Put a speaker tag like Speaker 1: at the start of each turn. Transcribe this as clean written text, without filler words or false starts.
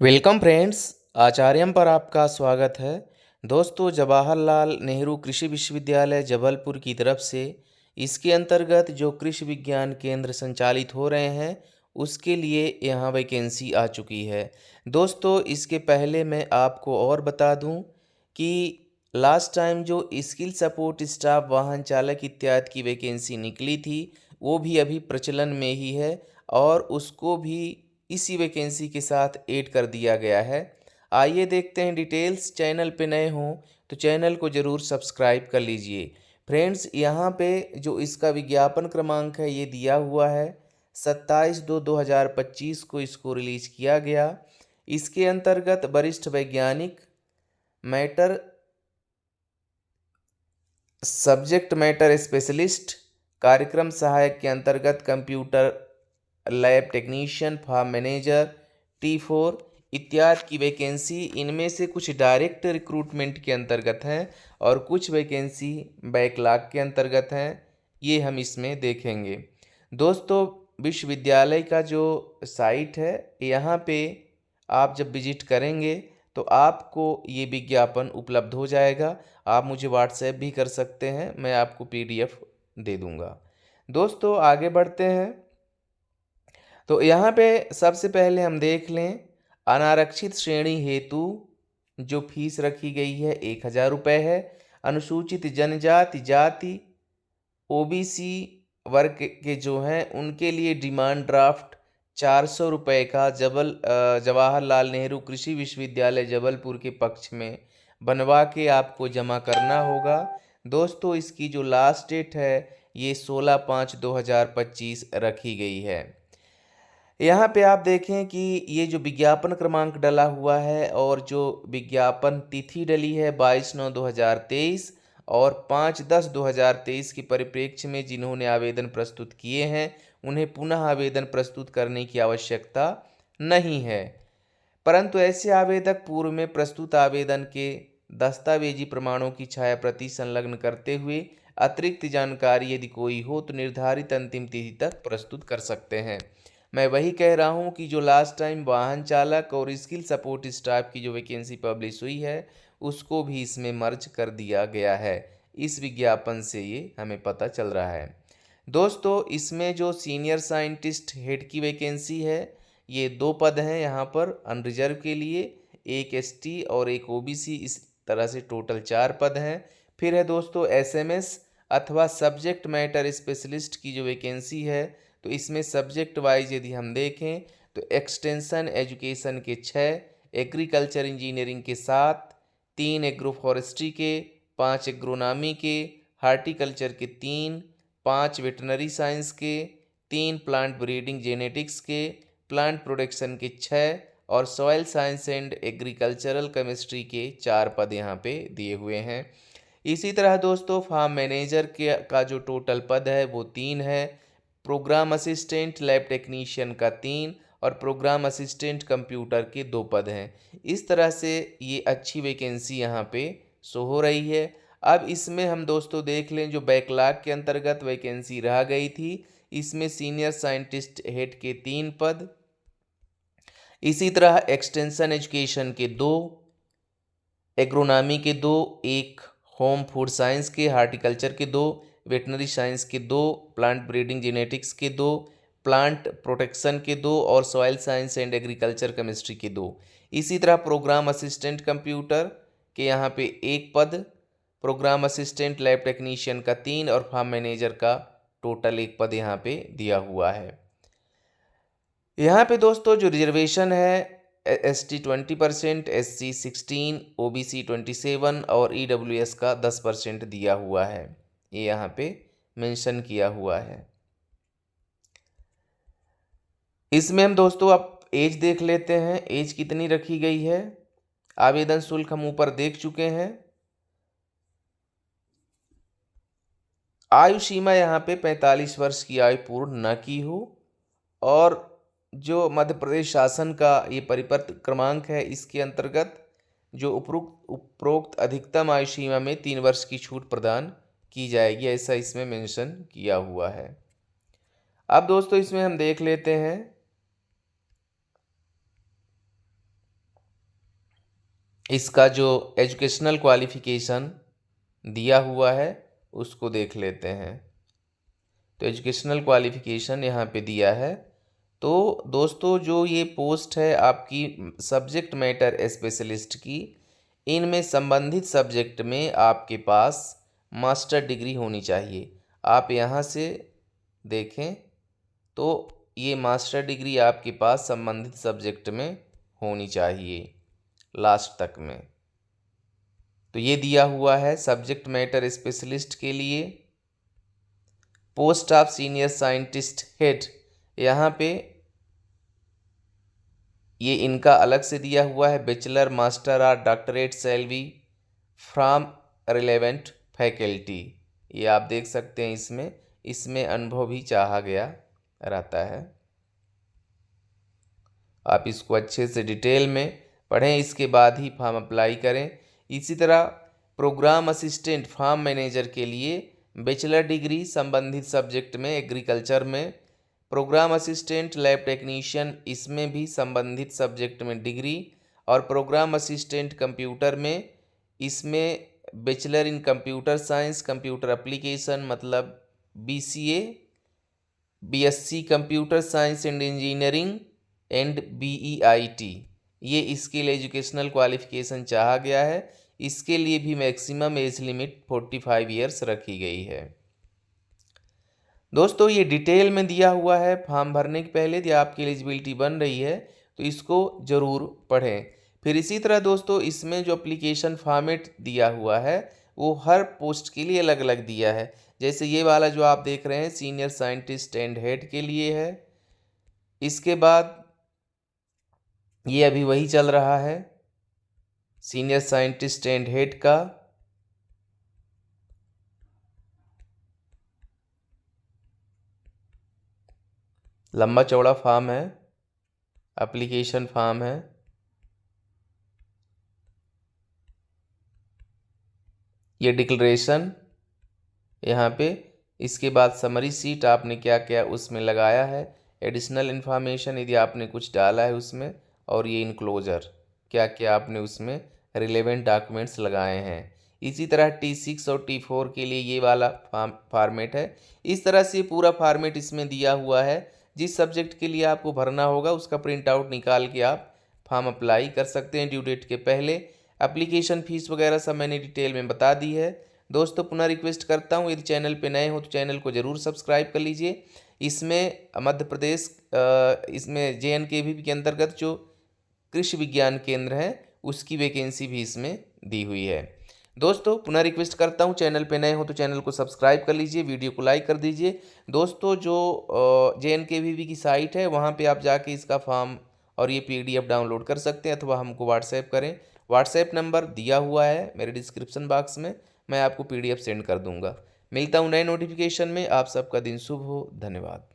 Speaker 1: Welcome friends. आचार्यम पर आपका स्वागत है। दोस्तों, जवाहरलाल नेहरू कृषि विश्वविद्यालय जबलपुर की तरफ से इसके अंतर्गत जो कृषि विज्ञान केंद्र संचालित हो रहे हैं उसके लिए यहाँ वैकेंसी आ चुकी है। दोस्तों, इसके पहले मैं आपको और बता दूं कि लास्ट टाइम जो स्किल सपोर्ट स्टाफ वाहन चालक इत्यादि की वैकेंसी निकली थी वो भी अभी प्रचलन में ही है और उसको भी इसी वैकेंसी के साथ ऐड कर दिया गया है। आइए देखते हैं डिटेल्स। चैनल पे नए हों तो चैनल को ज़रूर सब्सक्राइब कर लीजिए। फ्रेंड्स, यहाँ पे जो इसका विज्ञापन क्रमांक है ये दिया हुआ है। 27/2/2025 को इसको रिलीज किया गया। इसके अंतर्गत वरिष्ठ वैज्ञानिक मैटर सब्जेक्ट मैटर स्पेशलिस्ट, कार्यक्रम सहायक के अंतर्गत computer lab technician, farm manager, T4 इत्यादि की वैकेंसी इनमें से कुछ डायरेक्ट रिक्रूटमेंट के अंतर्गत हैं और कुछ वैकेंसी बैकलॉग के अंतर्गत हैं। ये हम इसमें देखेंगे। दोस्तों, विश्वविद्यालय का जो साइट है यहाँ पे आप जब विजिट करेंगे तो आपको ये विज्ञापन उपलब्ध हो जाएगा। आप मुझे व्हाट्सएप भी कर सकते हैं, मैं आपको PDF दे दूँगा। दोस्तों, आगे बढ़ते हैं। तो यहाँ पे सबसे पहले हम देख लें, अनारक्षित श्रेणी हेतु जो फीस रखी गई है 1,000 रुपये है। अनुसूचित जनजाति जाति OBC वर्ग के जो हैं उनके लिए डिमांड ड्राफ्ट 400 रुपये का जवाहरलाल नेहरू कृषि विश्वविद्यालय जबलपुर के पक्ष में बनवा के आपको जमा करना होगा। दोस्तों, इसकी जो लास्ट डेट है ये 16/5/2025 रखी गई है। यहाँ पे आप देखें कि ये जो विज्ञापन क्रमांक डला हुआ है और जो विज्ञापन तिथि डली है 22/9/2023 और 5/10/2023 के परिप्रेक्ष्य में जिन्होंने आवेदन प्रस्तुत किए हैं उन्हें पुनः आवेदन प्रस्तुत करने की आवश्यकता नहीं है, परंतु ऐसे आवेदक पूर्व में प्रस्तुत आवेदन के दस्तावेजी प्रमाणों की छायाप्रति संलग्न करते हुए अतिरिक्त जानकारी यदि कोई हो तो निर्धारित अंतिम तिथि तक प्रस्तुत कर सकते हैं। मैं वही कह रहा हूँ कि जो लास्ट टाइम वाहन चालक और स्किल सपोर्ट स्टाफ की जो वैकेंसी पब्लिश हुई है उसको भी इसमें मर्ज कर दिया गया है। इस विज्ञापन से ये हमें पता चल रहा है। दोस्तों, इसमें जो सीनियर साइंटिस्ट हेड की वैकेंसी है ये 2 पद हैं यहाँ पर अनरिजर्व के लिए, एक ST और एक OBC, इस तरह से टोटल 4 पद हैं। फिर है दोस्तों SMS अथवा सब्जेक्ट मैटर स्पेशलिस्ट की जो वैकेंसी है तो इसमें सब्जेक्ट वाइज यदि हम देखें तो एक्सटेंशन एजुकेशन के 6, एग्रीकल्चर इंजीनियरिंग के 7, 3 एग्रो फॉरेस्ट्री के, 5 एग्रोनॉमी के, हार्टिकल्चर के 3, 5 वेटनरी साइंस के, 3 प्लांट ब्रीडिंग जेनेटिक्स के, प्लांट प्रोडक्शन के 6 और soil science and agricultural chemistry के 4 पद यहाँ पे दिए हुए हैं। इसी तरह दोस्तों, फार्म मैनेजर के का जो टोटल पद है वो 3 है। प्रोग्राम असिस्टेंट लैब टेक्नीशियन का 3 और प्रोग्राम असिस्टेंट कंप्यूटर के 2 पद हैं। इस तरह से ये अच्छी वैकेंसी यहाँ पे शो हो रही है। अब इसमें हम दोस्तों देख लें जो बैकलॉग के अंतर्गत वैकेंसी रह गई थी, इसमें सीनियर साइंटिस्ट हेड के 3 पद, इसी तरह एक्सटेंशन एजुकेशन के 2, एग्रोनॉमी के 2, एक होम फूड साइंस के, हार्टिकल्चर के 2, वेटनरी साइंस के 2, प्लांट ब्रीडिंग जेनेटिक्स के 2, प्लांट प्रोटेक्शन के 2 और soil science and agriculture chemistry के 2। इसी तरह प्रोग्राम असिस्टेंट कंप्यूटर के यहाँ पे 1 पद, प्रोग्राम असिस्टेंट लैब टेक्नीशियन का 3 और फार्म मैनेजर का टोटल 1 पद यहाँ पे दिया हुआ है। यहाँ पे दोस्तों जो रिजर्वेशन है ST 20%, SC 16, OBC 27 और EWS का 10% दिया हुआ है, ये यहाँ पे मेंशन किया हुआ है। इसमें हम दोस्तों अब एज देख लेते हैं, एज कितनी रखी गई है। आवेदन शुल्क हम ऊपर देख चुके हैं। आयु सीमा यहाँ पे 45 वर्ष की आयु पूर्ण न की हो और जो मध्य प्रदेश शासन का ये परिपत्र क्रमांक है इसके अंतर्गत जो उपरोक्त अधिकतम आयु सीमा में 3 वर्ष की छूट प्रदान की जाएगी, ऐसा इसमें मेंशन किया हुआ है। अब दोस्तों इसमें हम देख लेते हैं इसका जो एजुकेशनल क्वालिफ़िकेशन दिया हुआ है उसको देख लेते हैं। तो एजुकेशनल क्वालिफ़िकेशन यहाँ पे दिया है। तो दोस्तों जो ये पोस्ट है आपकी सब्जेक्ट मैटर स्पेशलिस्ट की, इनमें संबंधित सब्जेक्ट में आपके पास मास्टर डिग्री होनी चाहिए। आप यहाँ से देखें तो ये मास्टर डिग्री आपके पास संबंधित सब्जेक्ट में होनी चाहिए लास्ट तक में। तो ये दिया हुआ है सब्जेक्ट मैटर स्पेशलिस्ट के लिए। Post of senior scientist head, यहाँ पे ये इनका अलग से दिया हुआ है। बैचलर, मास्टर और doctorate shall be from relevant faculty, ये आप देख सकते हैं। इसमें अनुभव भी चाहा गया रहता है। आप इसको अच्छे से डिटेल में पढ़ें, इसके बाद ही फॉर्म अप्लाई करें। इसी तरह प्रोग्राम असिस्टेंट फार्म मैनेजर के लिए बैचलर डिग्री संबंधित सब्जेक्ट में, एग्रीकल्चर में। प्रोग्राम असिस्टेंट लैब टेक्नीशियन, इसमें भी संबंधित सब्जेक्ट में डिग्री। और प्रोग्राम असिस्टेंट कंप्यूटर में, इसमें bachelor in computer science, computer application मतलब BCA, BSc computer science and engineering and BEIT, ये इसके लिए एजुकेशनल क्वालिफिकेशन चाहा गया है। इसके लिए भी मैक्सिमम एज लिमिट 45 ईयर्स रखी गई है। दोस्तों ये डिटेल में दिया हुआ है। फॉर्म भरने के पहले यदि आपकी एलिजिबिलिटी बन रही है तो इसको ज़रूर पढ़ें। फिर इसी तरह दोस्तों इसमें जो एप्लीकेशन फॉर्मेट दिया हुआ है वो हर पोस्ट के लिए अलग अलग दिया है। जैसे ये वाला जो आप देख रहे हैं सीनियर साइंटिस्ट एंड हेड के लिए है। इसके बाद ये अभी वही चल रहा है सीनियर साइंटिस्ट एंड हेड का। लंबा चौड़ा फॉर्म है, एप्लीकेशन फॉर्म है। ये डिक्लेरेशन यहाँ पे, इसके बाद समरी सीट आपने क्या क्या उसमें लगाया है, एडिशनल इन्फॉर्मेशन यदि आपने कुछ डाला है उसमें, और ये इनक्लोजर क्या क्या आपने उसमें रिलेवेंट डॉक्यूमेंट्स लगाए हैं। इसी तरह T6 और T4 के लिए ये वाला फॉर्मेट है। इस तरह से पूरा फॉर्मेट इसमें दिया हुआ है। जिस सब्जेक्ट के लिए आपको भरना होगा उसका प्रिंट आउट निकाल के आप फॉर्म अप्लाई कर सकते हैं ड्यू डेट के पहले। एप्लीकेशन फ़ीस वगैरह सब मैंने डिटेल में बता दी है। दोस्तों पुनः रिक्वेस्ट करता हूँ यदि चैनल पे नए हो तो चैनल को ज़रूर सब्सक्राइब कर लीजिए। इसमें मध्य प्रदेश इसमें JNKVP के अंतर्गत जो कृषि विज्ञान केंद्र है उसकी वैकेंसी भी इसमें दी हुई है। दोस्तों पुनः रिक्वेस्ट करता हूँ चैनल पे नए हो तो चैनल को सब्सक्राइब कर लीजिए, वीडियो को लाइक कर दीजिए। दोस्तों जो JNKVP की साइट है वहाँ पे आप जाके इसका फॉर्म और ये PDF डाउनलोड कर सकते हैं, अथवा हमको व्हाट्सएप करें। व्हाट्सएप नंबर दिया हुआ है मेरे डिस्क्रिप्शन बॉक्स में, मैं आपको PDF सेंड कर दूंगा। मिलता हूँ नए नोटिफिकेशन में। आप सबका दिन शुभ हो। धन्यवाद।